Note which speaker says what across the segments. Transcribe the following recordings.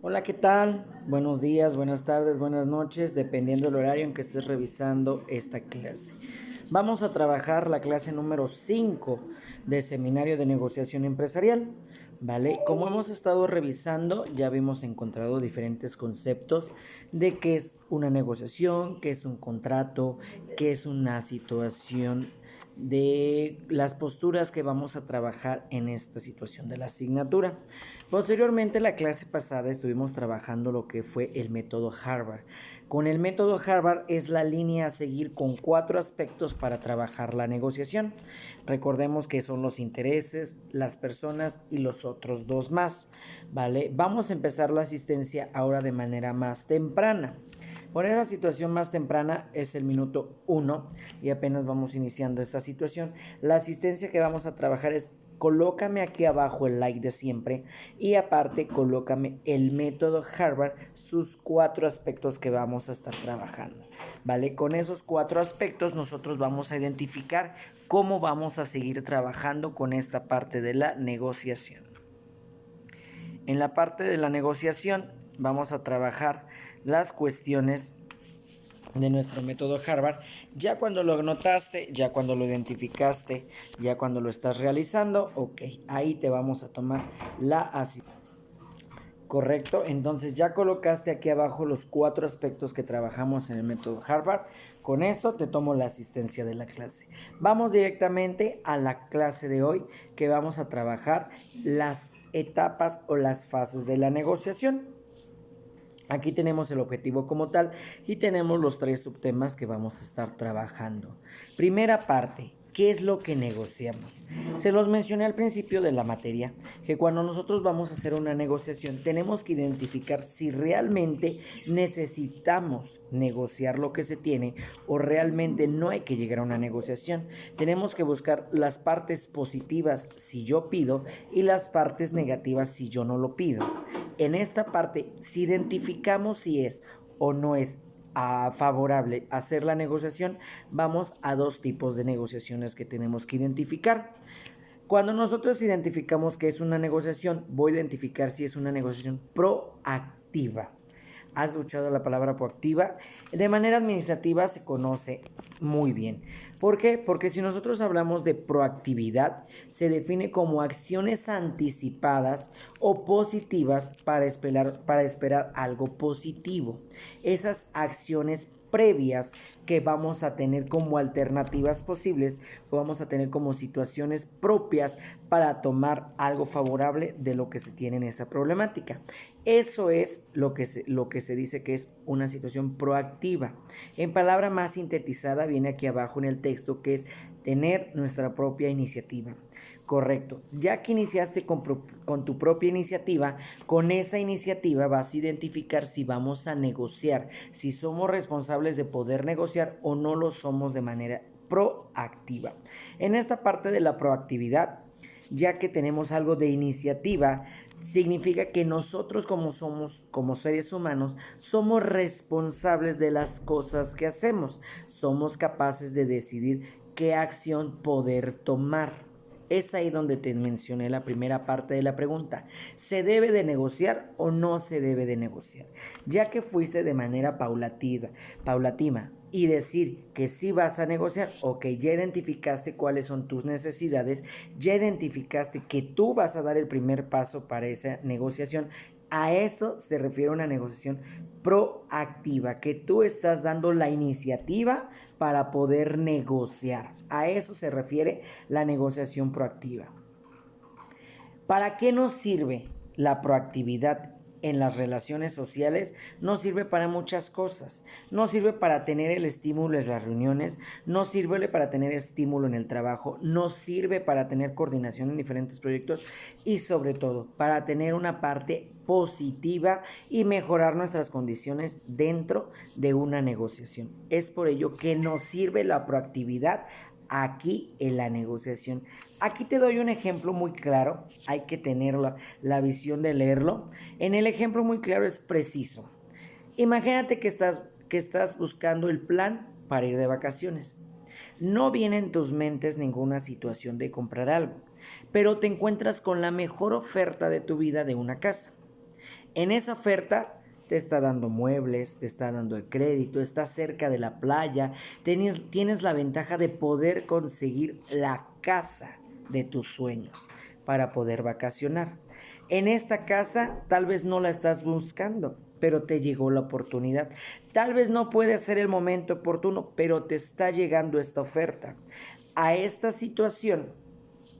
Speaker 1: Hola, ¿qué tal? Buenos días, buenas tardes, buenas noches, dependiendo del horario en que estés revisando esta clase. Vamos a trabajar la clase número 5 de Seminario de Negociación Empresarial, ¿vale? Como hemos estado revisando, ya habíamos encontrado diferentes conceptos de qué es una negociación, qué es un contrato, qué es una situación, de las posturas que vamos a trabajar en esta situación de la asignatura. Posteriormente, la clase pasada estuvimos trabajando lo que fue el método Harvard. Con el método Harvard es la línea a seguir con 4 aspectos para trabajar la negociación. Recordemos que son los intereses, las personas y los otros dos más, ¿vale? Vamos a empezar la asistencia ahora de manera más temprana. Por esa situación más temprana es el minuto 1 y apenas vamos iniciando esta situación. La asistencia que vamos a trabajar es: colócame aquí abajo el like de siempre y aparte colócame el método Harvard, sus 4 aspectos que vamos a estar trabajando, ¿vale? Con esos 4 aspectos nosotros vamos a identificar cómo vamos a seguir trabajando con esta parte de la negociación. En la parte de la negociación vamos a trabajar las cuestiones de nuestro método Harvard. Ya cuando lo notaste, ya cuando lo identificaste, ya cuando lo estás realizando, ok, ahí te vamos a tomar la asistencia. Correcto, entonces ya colocaste aquí abajo los 4 aspectos que trabajamos en el método Harvard. Con eso te tomo la asistencia de la clase. Vamos directamente a la clase de hoy, que vamos a trabajar las etapas o las fases de la negociación. Aquí tenemos el objetivo como tal y tenemos los 3 subtemas que vamos a estar trabajando. Primera parte, ¿qué es lo que negociamos? Se los mencioné al principio de la materia, que cuando nosotros vamos a hacer una negociación tenemos que identificar si realmente necesitamos negociar lo que se tiene o realmente no hay que llegar a una negociación. Tenemos que buscar las partes positivas si yo pido y las partes negativas si yo no lo pido. En esta parte, si identificamos si es o no es favorable hacer la negociación, vamos a 2 tipos de negociaciones que tenemos que identificar. Cuando nosotros identificamos que es una negociación, voy a identificar si es una negociación proactiva. ¿Has escuchado la palabra proactiva? De manera administrativa se conoce muy bien. ¿Por qué? Porque si nosotros hablamos de proactividad, se define como acciones anticipadas o positivas para esperar algo positivo. Esas acciones previas que vamos a tener como alternativas posibles, que vamos a tener como situaciones propias para tomar algo favorable de lo que se tiene en esta problemática. Eso es lo que se dice que es una situación proactiva. En palabra más sintetizada viene aquí abajo en el texto, que es tener nuestra propia iniciativa. Correcto. Ya que iniciaste con tu propia iniciativa, con esa iniciativa vas a identificar si vamos a negociar, si somos responsables de poder negociar o no lo somos de manera proactiva. En esta parte de la proactividad, ya que tenemos algo de iniciativa, significa que nosotros como seres humanos, somos responsables de las cosas que hacemos. Somos capaces de decidir qué acción poder tomar. Es ahí donde te mencioné la primera parte de la pregunta. ¿Se debe de negociar o no se debe de negociar? Ya que fuiste de manera paulatina y decir que sí vas a negociar, ok, ya identificaste cuáles son tus necesidades, ya identificaste que tú vas a dar el primer paso para esa negociación. A eso se refiere una negociación proactiva, que tú estás dando la iniciativa para poder negociar. A eso se refiere la negociación proactiva. ¿Para qué nos sirve la proactividad en las relaciones sociales? Nos sirve para muchas cosas. Nos sirve para tener el estímulo en las reuniones, nos sirve para tener estímulo en el trabajo, nos sirve para tener coordinación en diferentes proyectos y sobre todo para tener una parte positiva y mejorar nuestras condiciones dentro de una negociación. Es por ello que nos sirve la proactividad aquí en la negociación. Aquí te doy un ejemplo muy claro, hay que tener la visión de leerlo. En el ejemplo muy claro es preciso. Imagínate que estás buscando el plan para ir de vacaciones. No viene en tus mentes ninguna situación de comprar algo, pero te encuentras con la mejor oferta de tu vida de una casa. En esa oferta te está dando muebles, te está dando el crédito, estás cerca de la playa, tienes la ventaja de poder conseguir la casa de tus sueños para poder vacacionar. En esta casa tal vez no la estás buscando, pero te llegó la oportunidad. Tal vez no puede ser el momento oportuno, pero te está llegando esta oferta. A esta situación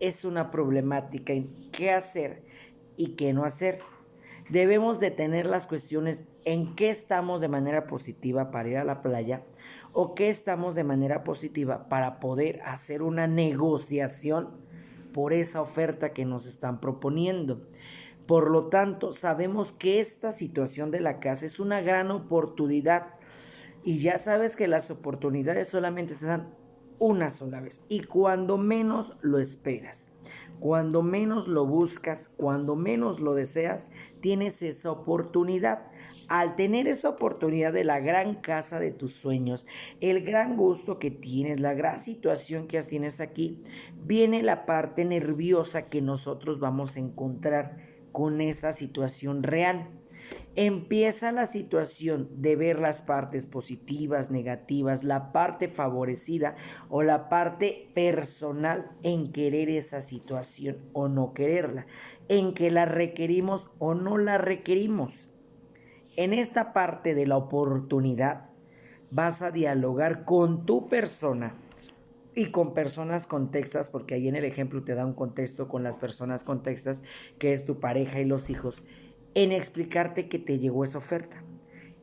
Speaker 1: es una problemática en qué hacer y qué no hacer. Debemos de tener las cuestiones en qué estamos de manera positiva para ir a la playa o qué estamos de manera positiva para poder hacer una negociación por esa oferta que nos están proponiendo. Por lo tanto, sabemos que esta situación de la casa es una gran oportunidad y ya sabes que las oportunidades solamente se dan una sola vez y cuando menos lo esperas, cuando menos lo buscas, cuando menos lo deseas, tienes esa oportunidad. Al tener esa oportunidad de la gran casa de tus sueños, el gran gusto que tienes, la gran situación que tienes aquí, viene la parte nerviosa que nosotros vamos a encontrar con esa situación real. Empieza la situación de ver las partes positivas, negativas, la parte favorecida o la parte personal en querer esa situación o no quererla, en que la requerimos o no la requerimos. En esta parte de la oportunidad vas a dialogar con tu persona y con personas contextas, porque ahí en el ejemplo te da un contexto con las personas contextas, que es tu pareja y los hijos, en explicarte que te llegó esa oferta.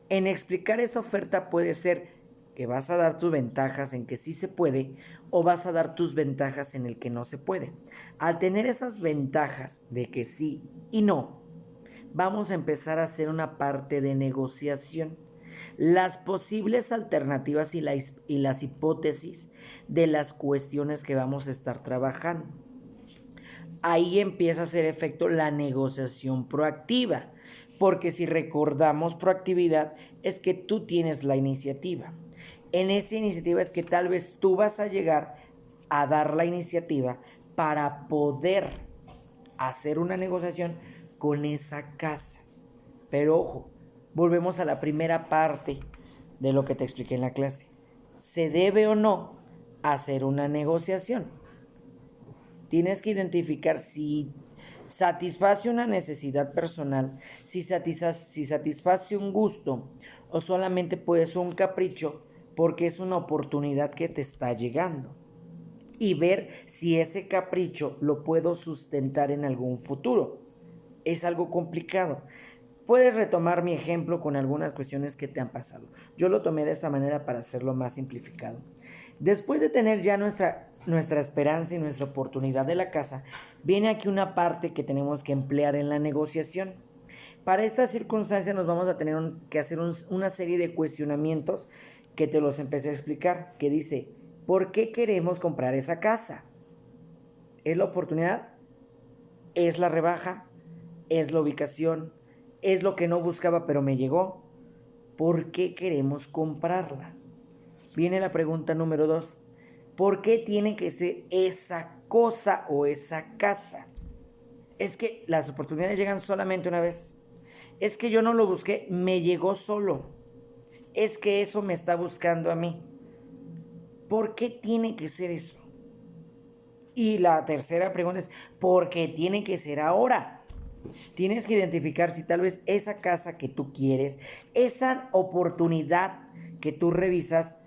Speaker 1: En explicar esa oferta puede ser que vas a dar tus ventajas en que sí se puede o vas a dar tus ventajas en el que no se puede. Al tener esas ventajas de que sí y no, vamos a empezar a hacer una parte de negociación. Las posibles alternativas y las hipótesis de las cuestiones que vamos a estar trabajando. Ahí empieza a hacer efecto la negociación proactiva, porque si recordamos proactividad es que tú tienes la iniciativa. En esa iniciativa es que tal vez tú vas a llegar a dar la iniciativa para poder hacer una negociación con esa casa. Pero ojo, volvemos a la primera parte de lo que te expliqué en la clase. ¿Se debe o no hacer una negociación? Tienes que identificar si satisface una necesidad personal, si satisface un gusto o solamente puede ser un capricho porque es una oportunidad que te está llegando. Y ver si ese capricho lo puedo sustentar en algún futuro. Es algo complicado. Puedes retomar mi ejemplo con algunas cuestiones que te han pasado. Yo lo tomé de esta manera para hacerlo más simplificado. Después de tener ya nuestra esperanza y nuestra oportunidad de la casa, viene aquí una parte que tenemos que emplear en la negociación. Para esta circunstancia nos vamos a tener que hacer una serie de cuestionamientos que te los empecé a explicar, que dice, ¿por qué queremos comprar esa casa? ¿Es la oportunidad? ¿Es la rebaja? ¿Es la ubicación? ¿Es lo que no buscaba pero me llegó? ¿Por qué queremos comprarla? Viene la pregunta número 2. ¿Por qué tiene que ser esa cosa o esa casa? Es que las oportunidades llegan solamente una vez. Es que yo no lo busqué, me llegó solo. Es que eso me está buscando a mí. ¿Por qué tiene que ser eso? Y la tercera pregunta es, ¿por qué tiene que ser ahora? Tienes que identificar si tal vez esa casa que tú quieres, esa oportunidad que tú revisas,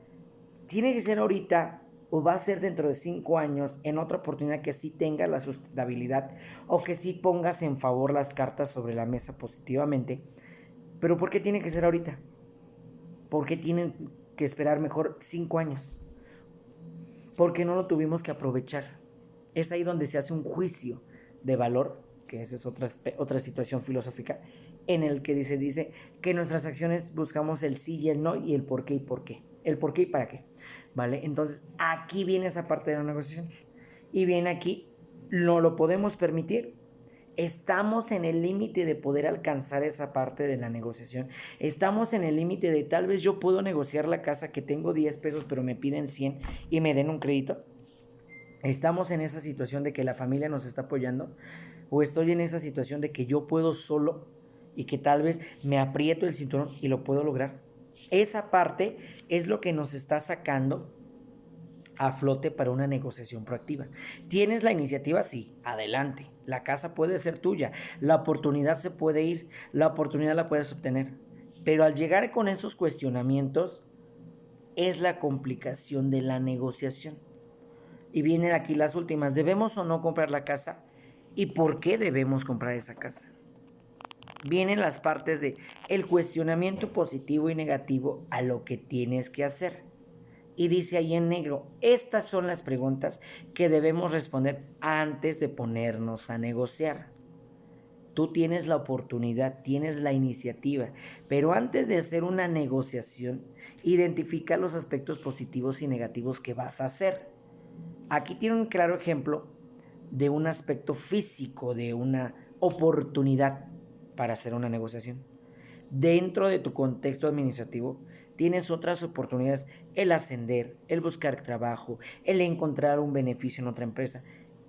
Speaker 1: tiene que ser ahorita o va a ser dentro de 5 años en otra oportunidad que sí tenga la sustentabilidad o que sí pongas en favor las cartas sobre la mesa positivamente. Pero ¿por qué tiene que ser ahorita? ¿Por qué tienen que esperar mejor 5 años? ¿Por qué no lo tuvimos que aprovechar? Es ahí donde se hace un juicio de valor, que esa es otra situación filosófica, en el que dice que nuestras acciones buscamos el sí y el no y el por qué y por qué. El por qué y para qué. ¿Vale? Entonces, aquí viene esa parte de la negociación. Y viene aquí, no lo podemos permitir. Estamos en el límite de poder alcanzar esa parte de la negociación. Estamos en el límite de tal vez yo puedo negociar la casa que tengo 10 pesos pero me piden 100 y me den un crédito. Estamos en esa situación de que la familia nos está apoyando o estoy en esa situación de que yo puedo solo y que tal vez me aprieto el cinturón y lo puedo lograr. Esa parte es lo que nos está sacando a flote para una negociación proactiva. ¿Tienes la iniciativa? Sí, adelante. La casa puede ser tuya, la oportunidad se puede ir, la oportunidad la puedes obtener. Pero al llegar con esos cuestionamientos es la complicación de la negociación. Y vienen aquí las últimas. ¿Debemos o no comprar la casa? ¿Y por qué debemos comprar esa casa? Vienen las partes de el cuestionamiento positivo y negativo a lo que tienes que hacer. Y dice ahí en negro, estas son las preguntas que debemos responder antes de ponernos a negociar. Tú tienes la oportunidad, tienes la iniciativa, pero antes de hacer una negociación, identifica los aspectos positivos y negativos que vas a hacer. Aquí tiene un claro ejemplo de un aspecto físico, de una oportunidad para hacer una negociación. Dentro de tu contexto administrativo, tienes otras oportunidades, el ascender, el buscar trabajo, el encontrar un beneficio en otra empresa.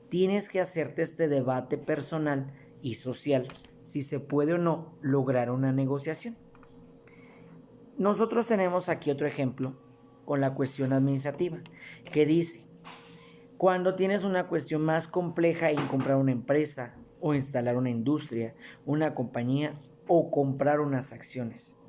Speaker 1: Tienes que hacerte este debate personal y social, si se puede o no lograr una negociación. Nosotros tenemos aquí otro ejemplo con la cuestión administrativa, que dice, cuando tienes una cuestión más compleja en comprar una empresa o instalar una industria, una compañía o comprar unas acciones.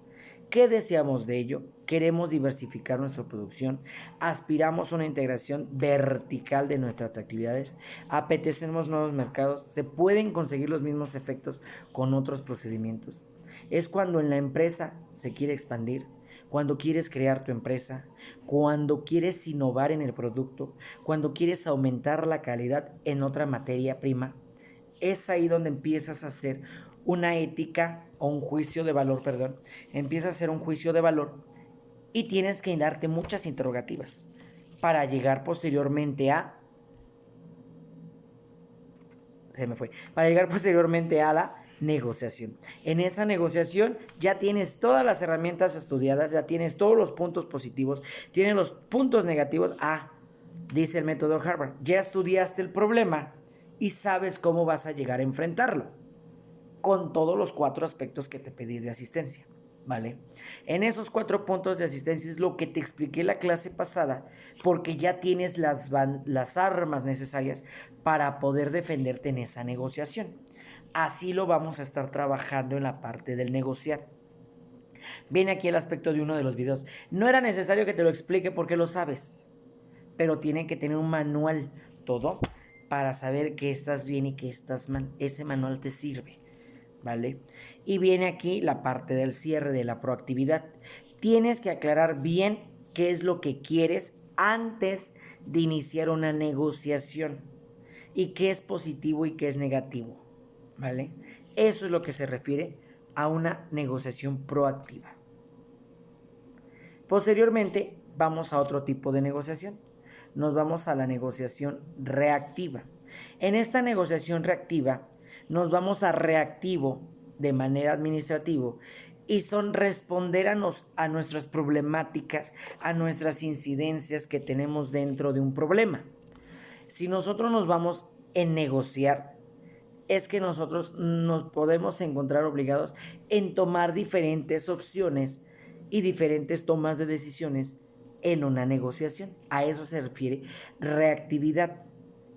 Speaker 1: ¿Qué deseamos de ello? Queremos diversificar nuestra producción, aspiramos a una integración vertical de nuestras actividades, apetecemos nuevos mercados, se pueden conseguir los mismos efectos con otros procedimientos. Es cuando en la empresa se quiere expandir, cuando quieres crear tu empresa, cuando quieres innovar en el producto, cuando quieres aumentar la calidad en otra materia prima. Es ahí donde empiezas a hacer una ética o un juicio de valor, empiezas a hacer un juicio de valor y tienes que darte muchas interrogativas para llegar posteriormente a la negociación. En esa negociación ya tienes todas las herramientas estudiadas, ya tienes todos los puntos positivos, tienes los puntos negativos. Dice el método Harvard, ya estudiaste el problema y sabes cómo vas a llegar a enfrentarlo, con todos los 4 aspectos que te pedí de asistencia, ¿vale? En esos 4 puntos de asistencia es lo que te expliqué la clase pasada, porque ya tienes las armas necesarias para poder defenderte en esa negociación. Así lo vamos a estar trabajando en la parte del negociar. Viene aquí el aspecto de uno de los videos. No era necesario que te lo explique porque lo sabes, pero tienen que tener un manual, todo, para saber que estás bien y que estás mal. Ese manual te sirve, ¿vale? Y viene aquí la parte del cierre, de la proactividad. Tienes que aclarar bien qué es lo que quieres antes de iniciar una negociación y qué es positivo y qué es negativo, ¿vale? Eso es lo que se refiere a una negociación proactiva. Posteriormente vamos a otro tipo de negociación. Nos vamos a la negociación reactiva. En esta negociación reactiva nos vamos a reactivo de manera administrativa y son responder a nuestras problemáticas, a nuestras incidencias que tenemos dentro de un problema. Si nosotros nos vamos en negociar, es que nosotros nos podemos encontrar obligados en tomar diferentes opciones y diferentes tomas de decisiones en una negociación. A eso se refiere reactividad.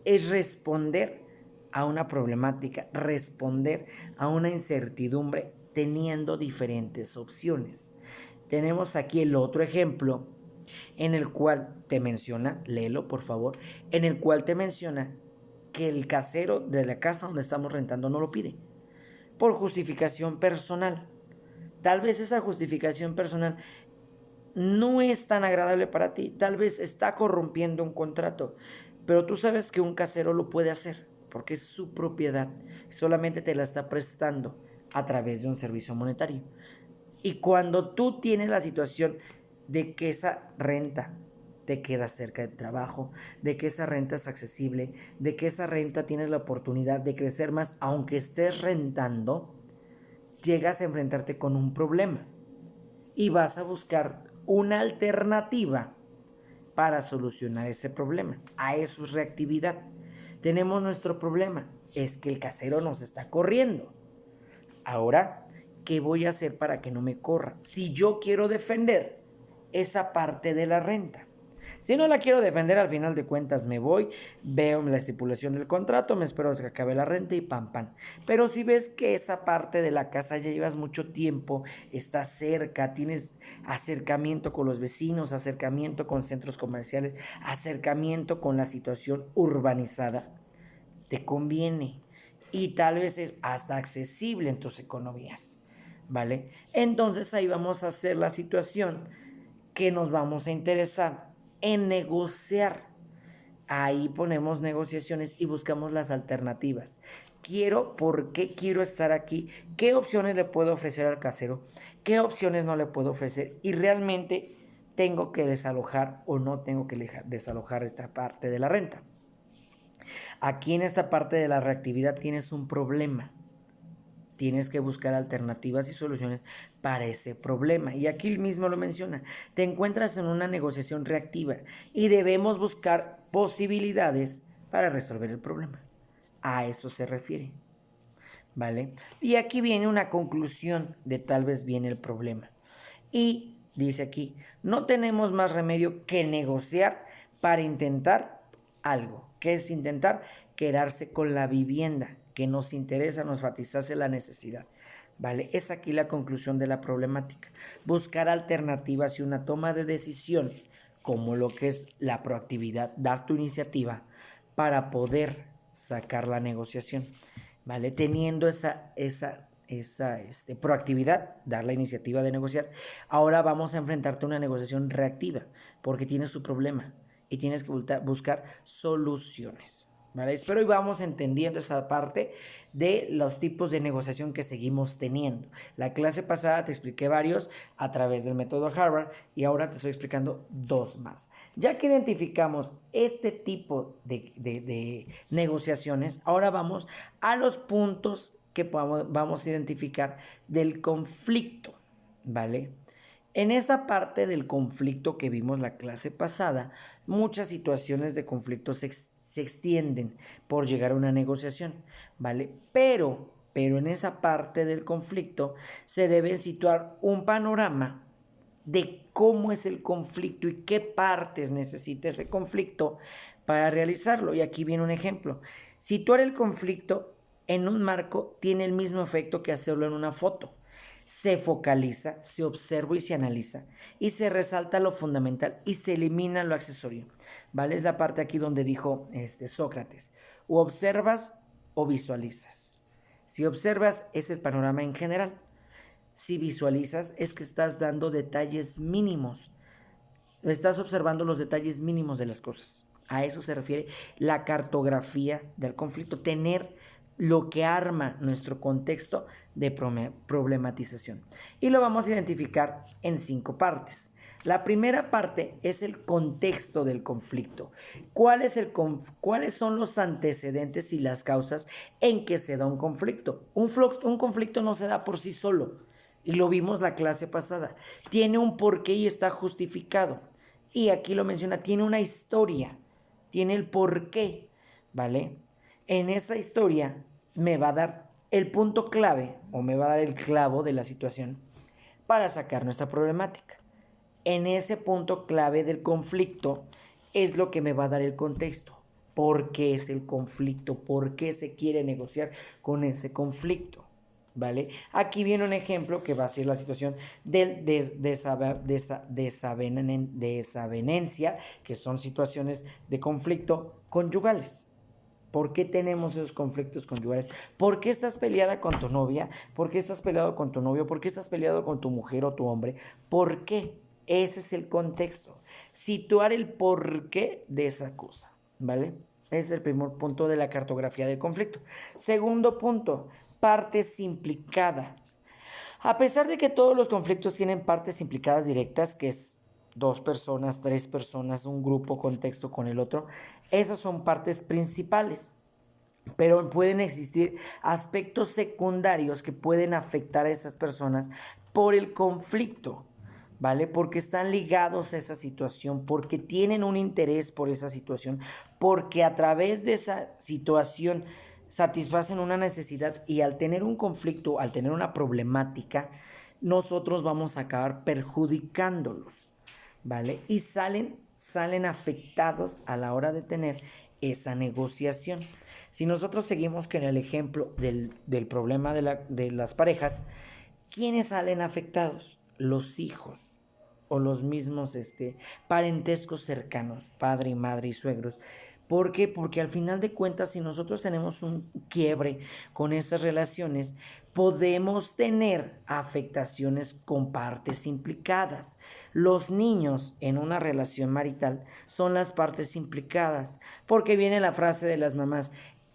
Speaker 1: Es responder a una problemática, responder a una incertidumbre teniendo diferentes opciones. Tenemos aquí el otro ejemplo en el cual te menciona, léelo por favor, en el cual te menciona que el casero de la casa donde estamos rentando no lo pide por justificación personal. Tal vez esa justificación personal no es tan agradable para ti, tal vez está corrompiendo un contrato, pero tú sabes que un casero lo puede hacer porque es su propiedad, solamente te la está prestando a través de un servicio monetario. Y cuando tú tienes la situación de que esa renta te queda cerca del trabajo, de que esa renta es accesible, de que esa renta tienes la oportunidad de crecer más aunque estés rentando, llegas a enfrentarte con un problema y vas a buscar una alternativa para solucionar ese problema. A eso es reactividad. Tenemos nuestro problema, es que el casero nos está corriendo. Ahora, ¿qué voy a hacer para que no me corra? Si yo quiero defender esa parte de la renta. Si no la quiero defender, al final de cuentas me voy, veo la estipulación del contrato, me espero a que acabe la renta y pam, pam. Pero si ves que esa parte de la casa ya llevas mucho tiempo, está cerca, tienes acercamiento con los vecinos, acercamiento con centros comerciales, acercamiento con la situación urbanizada, te conviene y tal vez es hasta accesible en tus economías, ¿vale? Entonces ahí vamos a hacer la situación que nos vamos a interesar en negociar. Ahí ponemos negociaciones y buscamos las alternativas. ¿Por qué quiero estar aquí? ¿Qué opciones le puedo ofrecer al casero? ¿Qué opciones no le puedo ofrecer? Y realmente tengo que desalojar o no tengo que desalojar esta parte de la renta. Aquí en esta parte de la reactividad tienes un problema. Tienes que buscar alternativas y soluciones para ese problema. Y aquí mismo lo menciona. Te encuentras en una negociación reactiva y debemos buscar posibilidades para resolver el problema. A eso se refiere, ¿vale? Y aquí viene una conclusión de tal vez viene el problema. Y dice aquí, no tenemos más remedio que negociar para intentar algo. ¿Qué es intentar? Quedarse con la vivienda que nos interesa, nos satisface la necesidad, ¿vale? Es aquí la conclusión de la problemática. Buscar alternativas y una toma de decisión, como lo que es la proactividad, dar tu iniciativa para poder sacar la negociación, ¿vale? Teniendo esa proactividad, dar la iniciativa de negociar, ahora vamos a enfrentarte a una negociación reactiva, porque tienes tu problema y tienes que buscar soluciones. ¿Vale? Espero y vamos entendiendo esa parte de los tipos de negociación que seguimos teniendo. La clase pasada te expliqué varios a través del método Harvard y ahora te estoy explicando 2 más. Ya que identificamos este tipo de negociaciones, ahora vamos a los puntos que vamos a identificar del conflicto, ¿vale? En esa parte del conflicto que vimos la clase pasada, muchas situaciones de conflicto se extienden por llegar a una negociación, ¿vale? Pero en esa parte del conflicto se debe situar un panorama de cómo es el conflicto y qué partes necesita ese conflicto para realizarlo. Y aquí viene un ejemplo. Situar el conflicto en un marco tiene el mismo efecto que hacerlo en una foto. Se focaliza, se observa y se analiza y se resalta lo fundamental y se elimina lo accesorio, ¿vale? Es la parte aquí donde dijo Sócrates, o observas o visualizas. Si observas es el panorama en general, si visualizas es que estás dando detalles mínimos, estás observando los detalles mínimos de las cosas. A eso se refiere la cartografía del conflicto, tener lo que arma nuestro contexto de problematización. Y lo vamos a identificar en 5 partes. La primera parte es el contexto del conflicto. ¿Cuáles son los antecedentes y las causas en que se da un conflicto? Un conflicto no se da por sí solo. Y lo vimos la clase pasada. Tiene un porqué y está justificado. Y aquí lo menciona, tiene una historia. Tiene el porqué, ¿vale? En esa historia me va a dar el punto clave o me va a dar el clavo de la situación para sacar nuestra problemática. En ese punto clave del conflicto es lo que me va a dar el contexto. ¿Por qué es el conflicto? ¿Por qué se quiere negociar con ese conflicto? ¿Vale? Aquí viene un ejemplo que va a ser la situación del desavenencia, que son situaciones de conflicto conyugales. ¿Por qué tenemos esos conflictos conyugales? ¿Por qué estás peleada con tu novia? ¿Por qué estás peleado con tu novio? ¿Por qué estás peleado con tu mujer o tu hombre? ¿Por qué? Ese es el contexto. Situar el porqué de esa cosa, ¿vale? Ese es el primer punto de la cartografía del conflicto. Segundo punto, partes implicadas. A pesar de que todos los conflictos tienen partes implicadas directas, que es 2 personas, 3 personas, un grupo, contexto con el otro, esas son partes principales. Pero pueden existir aspectos secundarios que pueden afectar a esas personas por el conflicto, ¿vale? Porque están ligados a esa situación, porque tienen un interés por esa situación, porque a través de esa situación satisfacen una necesidad y al tener un conflicto, al tener una problemática, nosotros vamos a acabar perjudicándolos, ¿vale? Y salen afectados a la hora de tener esa negociación. Si nosotros seguimos con el ejemplo del problema de las parejas, ¿quiénes salen afectados? Los hijos o los mismos parentescos cercanos, padre, madre y suegros. ¿Por qué? Porque al final de cuentas, si nosotros tenemos un quiebre con esas relaciones, podemos tener afectaciones con partes implicadas. Los niños en una relación marital son las partes implicadas, porque viene la frase de las mamás,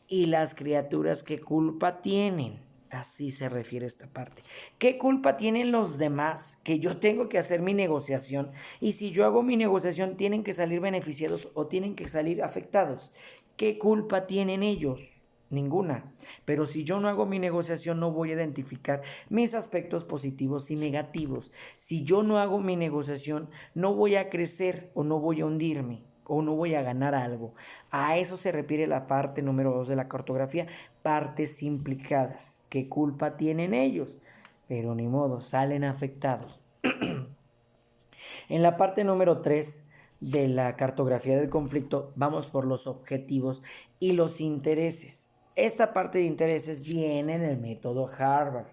Speaker 1: ¿y las criaturas qué culpa tienen? Así se refiere esta parte. ¿Qué culpa tienen los demás? Que yo tengo que hacer mi negociación. Y si yo hago mi negociación, ¿tienen que salir beneficiados o tienen que salir afectados? ¿Qué culpa tienen ellos? Ninguna. Pero si yo no hago mi negociación, no voy a identificar mis aspectos positivos y negativos. Si yo no hago mi negociación, no voy a crecer o no voy a hundirme o no voy a ganar algo. A eso se refiere la parte número 2 de la cartografía, partes implicadas. ¿Qué culpa tienen ellos? Pero ni modo, salen afectados. En la parte número 3 de la cartografía del conflicto, vamos por los objetivos y los intereses. Esta parte de intereses viene en el método Harvard,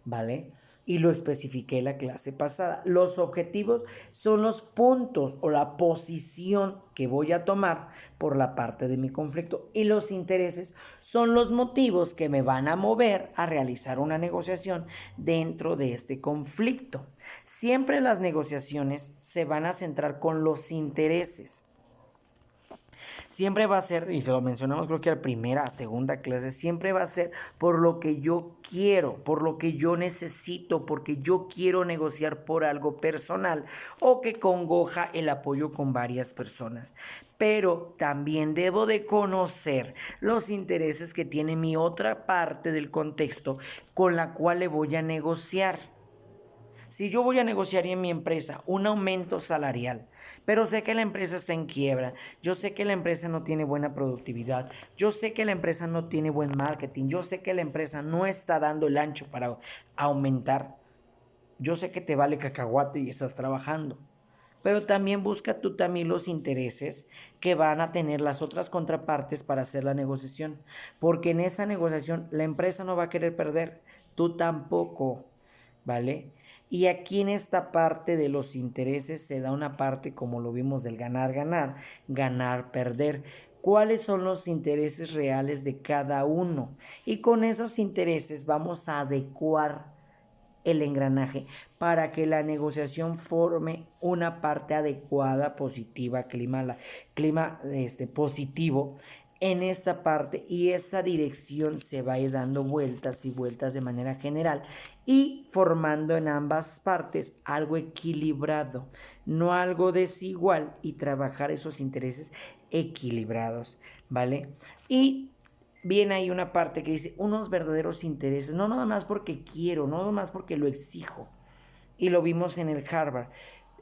Speaker 1: ¿vale? Y lo especifiqué en la clase pasada. Los objetivos son los puntos o la posición que voy a tomar por la parte de mi conflicto. Y los intereses son los motivos que me van a mover a realizar una negociación dentro de este conflicto. Siempre las negociaciones se van a centrar con los intereses. Siempre va a ser, y se lo mencionamos creo que a primera, a segunda clase, siempre va a ser por lo que yo quiero, por lo que yo necesito, porque yo quiero negociar por algo personal o que congoja el apoyo con varias personas. Pero también debo de conocer los intereses que tiene mi otra parte del contexto con la cual le voy a negociar. Si yo voy a negociar en mi empresa un aumento salarial, pero sé que la empresa está en quiebra, yo sé que la empresa no tiene buena productividad, yo sé que la empresa no tiene buen marketing, yo sé que la empresa no está dando el ancho para aumentar, yo sé que te vale cacahuate y estás trabajando, pero también busca tú también los intereses que van a tener las otras contrapartes para hacer la negociación, porque en esa negociación la empresa no va a querer perder, tú tampoco, ¿vale? Y aquí en esta parte de los intereses se da una parte como lo vimos del ganar, ganar, ganar, perder. ¿Cuáles son los intereses reales de cada uno? Y con esos intereses vamos a adecuar el engranaje para que la negociación forme una parte adecuada, positiva, clima positivo en esta parte y esa dirección se va a ir dando vueltas y vueltas de manera general y formando en ambas partes algo equilibrado, no algo desigual y trabajar esos intereses equilibrados, ¿vale? Y viene ahí una parte que dice unos verdaderos intereses, no nada más porque quiero, no nada más porque lo exijo. Y lo vimos en el Harvard.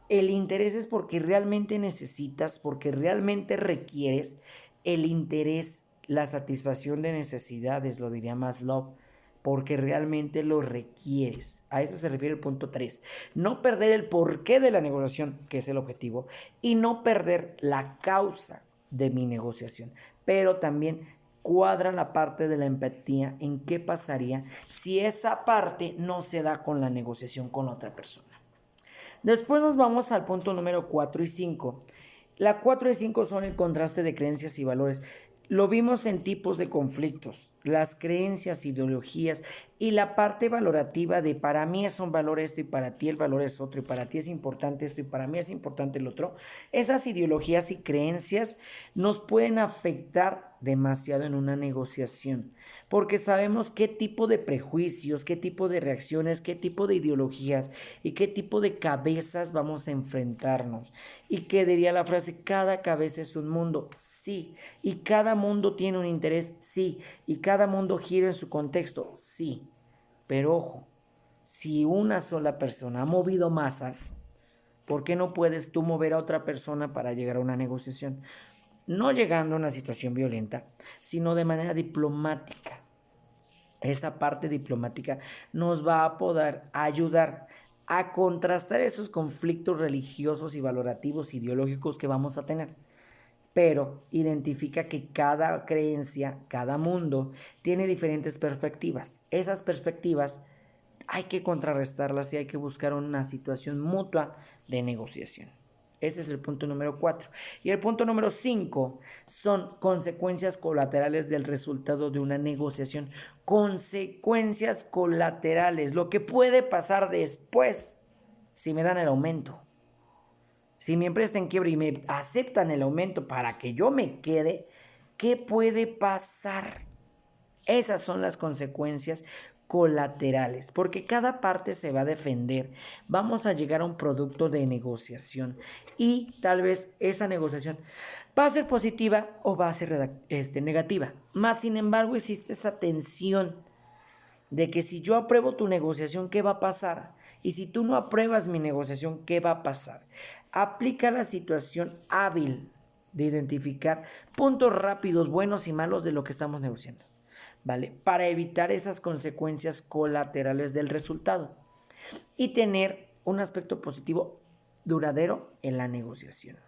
Speaker 1: El interés es porque realmente necesitas, porque realmente requieres el interés, la satisfacción de necesidades, lo diría Maslow, porque realmente lo requieres. A eso se refiere el punto 3. No perder el porqué de la negociación, que es el objetivo, y no perder la causa de mi negociación, pero también cuadra la parte de la empatía en qué pasaría si esa parte no se da con la negociación con otra persona. Después nos vamos al punto número 4 y 5. La 4 y 5 son el contraste de creencias y valores. Lo vimos en tipos de conflictos, las creencias, ideologías y la parte valorativa de para mí es un valor esto y para ti el valor es otro y para ti es importante esto y para mí es importante el otro. Esas ideologías y creencias nos pueden afectar demasiado en una negociación porque sabemos qué tipo de prejuicios, qué tipo de reacciones, qué tipo de ideologías y qué tipo de cabezas vamos a enfrentarnos. Y que diría la frase, cada cabeza es un mundo, sí, y cada mundo tiene un interés, sí, y cada mundo gira en su contexto, sí. Pero ojo, si una sola persona ha movido masas, ¿por qué no puedes tú mover a otra persona para llegar a una negociación? no llegando a una situación violenta, sino de manera diplomática. Esa parte diplomática nos va a poder ayudar a contrastar esos conflictos religiosos y valorativos ideológicos que vamos a tener. Pero identifica que cada creencia, cada mundo, tiene diferentes perspectivas. Esas perspectivas hay que contrarrestarlas y hay que buscar una situación mutua de negociación. Ese es el punto número 4. Y el punto número 5 son consecuencias colaterales del resultado de una negociación. Consecuencias colaterales, lo que puede pasar después si me dan el aumento. Si mi empresa está en quiebra y me aceptan el aumento para que yo me quede, ¿qué puede pasar? Esas son las consecuencias colaterales, porque cada parte se va a defender. Vamos a llegar a un producto de negociación y tal vez esa negociación va a ser positiva o va a ser negativa. Más sin embargo, existe esa tensión de que si yo apruebo tu negociación, ¿qué va a pasar? Y si tú no apruebas mi negociación, ¿qué va a pasar? Aplica la situación hábil de identificar puntos rápidos, buenos y malos de lo que estamos negociando, ¿vale? Para evitar esas consecuencias colaterales del resultado y tener un aspecto positivo duradero en la negociación.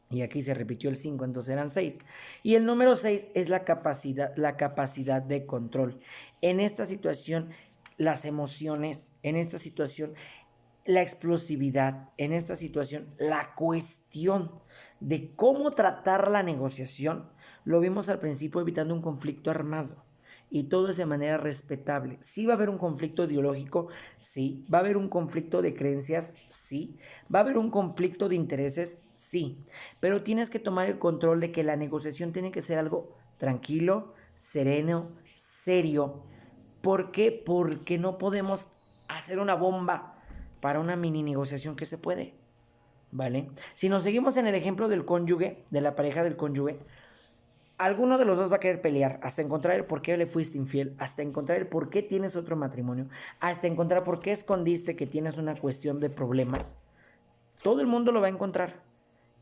Speaker 1: Y aquí se repitió el 5, entonces eran 6. Y el número 6 es la capacidad de control. En esta situación, las emociones, en esta situación, la explosividad, en esta situación, la cuestión de cómo tratar la negociación, lo vimos al principio evitando un conflicto armado. Y todo es de manera respetable. Sí va a haber un conflicto ideológico, sí. Va a haber un conflicto de creencias, sí. Va a haber un conflicto de intereses, sí. Pero tienes que tomar el control de que la negociación tiene que ser algo tranquilo, sereno, serio. ¿Por qué? Porque no podemos hacer una bomba para una mini negociación que se puede, ¿vale? Si nos seguimos en el ejemplo del cónyuge, de la pareja del cónyuge, alguno de los dos va a querer pelear hasta encontrar el por qué le fuiste infiel, hasta encontrar el por qué tienes otro matrimonio, hasta encontrar por qué escondiste que tienes una cuestión de problemas. Todo el mundo lo va a encontrar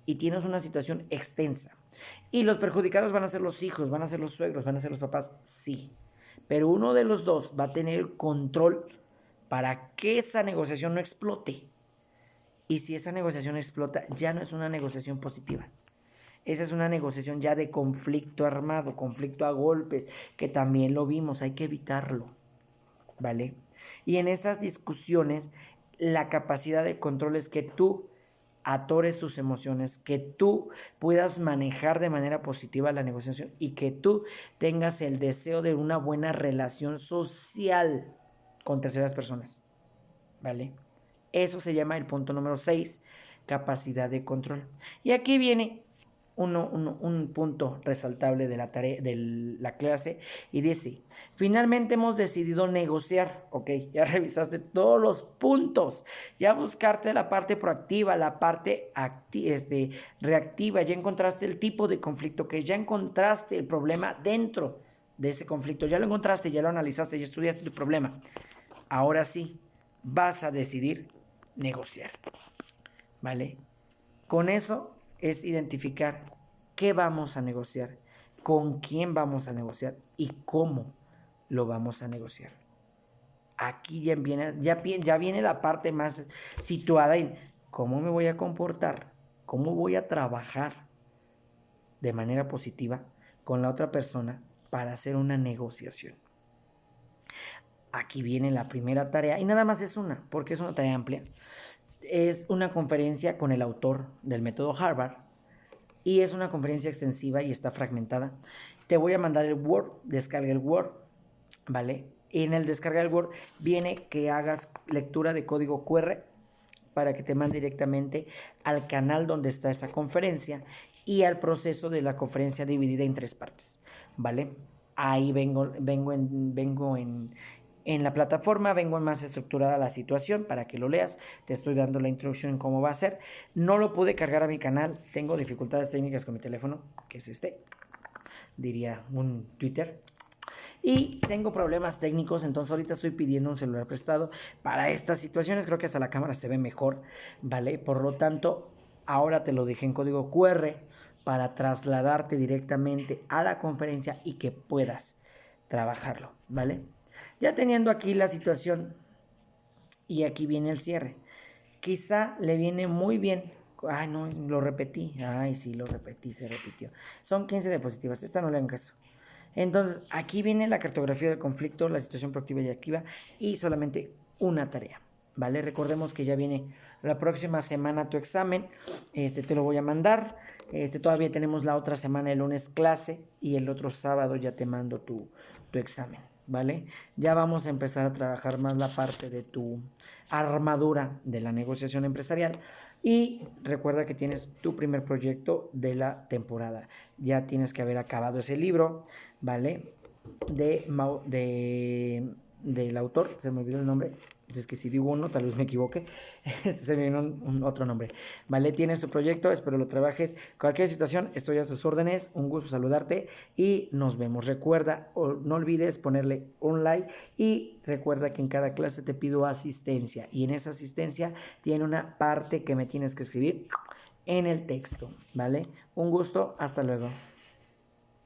Speaker 1: y tienes una situación extensa. Y los perjudicados van a ser los hijos, van a ser los suegros, van a ser los papás, sí. Pero uno de los dos va a tener el control para que esa negociación no explote. Y si esa negociación explota, ya no es una negociación positiva. Esa es una negociación ya de conflicto armado, conflicto a golpes, que también lo vimos, hay que evitarlo, ¿vale? Y en esas discusiones, la capacidad de control es que tú atores tus emociones, que tú puedas manejar de manera positiva la negociación y que tú tengas el deseo de una buena relación social con terceras personas, ¿vale? Eso se llama el punto número 6, capacidad de control. Y aquí viene un punto resaltable de la tarea de la clase y dice: finalmente hemos decidido negociar. Ok, ya revisaste todos los puntos, ya buscaste la parte proactiva, la parte reactiva, ya encontraste el tipo de conflicto, que ya encontraste el problema dentro de ese conflicto, ya lo encontraste, ya lo analizaste, ya estudiaste tu problema. Ahora sí, vas a decidir negociar, ¿vale? Con eso es identificar qué vamos a negociar, con quién vamos a negociar y cómo lo vamos a negociar. Aquí ya viene la parte más situada en cómo me voy a comportar, cómo voy a trabajar de manera positiva con la otra persona para hacer una negociación. Aquí viene la primera tarea y nada más es una, porque es una tarea amplia. Es una conferencia con el autor del método Harvard y es una conferencia extensiva y está fragmentada. Te voy a mandar el Word, descarga el Word, ¿vale? Y en el descargar el Word viene que hagas lectura de código QR para que te mande directamente al canal donde está esa conferencia y al proceso de la conferencia dividida en 3 partes, ¿vale? Ahí vengo en la plataforma, vengo en más estructurada la situación para que lo leas. Te estoy dando la introducción en cómo va a ser. No lo pude cargar a mi canal, tengo dificultades técnicas con mi teléfono, que es diría un Twitter. Y tengo problemas técnicos, entonces ahorita estoy pidiendo un celular prestado para estas situaciones. Creo que hasta la cámara se ve mejor, ¿vale? Por lo tanto, ahora te lo dejé en código QR para trasladarte directamente a la conferencia y que puedas trabajarlo, ¿vale? Ya teniendo aquí la situación y aquí viene el cierre. Quizá le viene muy bien. Ay, no, lo repetí. Ay, sí, lo repetí, se repitió. Son 15 diapositivas. Esta no le hagan caso. Entonces, aquí viene la cartografía del conflicto, la situación proactiva y activa y solamente una tarea, ¿vale? Recordemos que ya viene la próxima semana tu examen. Te lo voy a mandar. Todavía tenemos la otra semana, el lunes clase y el otro sábado ya te mando tu examen, ¿vale? Ya vamos a empezar a trabajar más la parte de tu armadura de la negociación empresarial y recuerda que tienes tu primer proyecto de la temporada. Ya tienes que haber acabado ese libro, ¿vale? Del autor, se me olvidó el nombre. Es que si digo uno, tal vez me equivoque. Se me vino otro nombre. Vale, tienes tu proyecto, espero lo trabajes. Cualquier situación, estoy a tus órdenes. Un gusto saludarte y nos vemos. Recuerda, no olvides ponerle un like y recuerda que en cada clase te pido asistencia. Y en esa asistencia tiene una parte que me tienes que escribir en el texto. ¿Vale? Un gusto, hasta luego.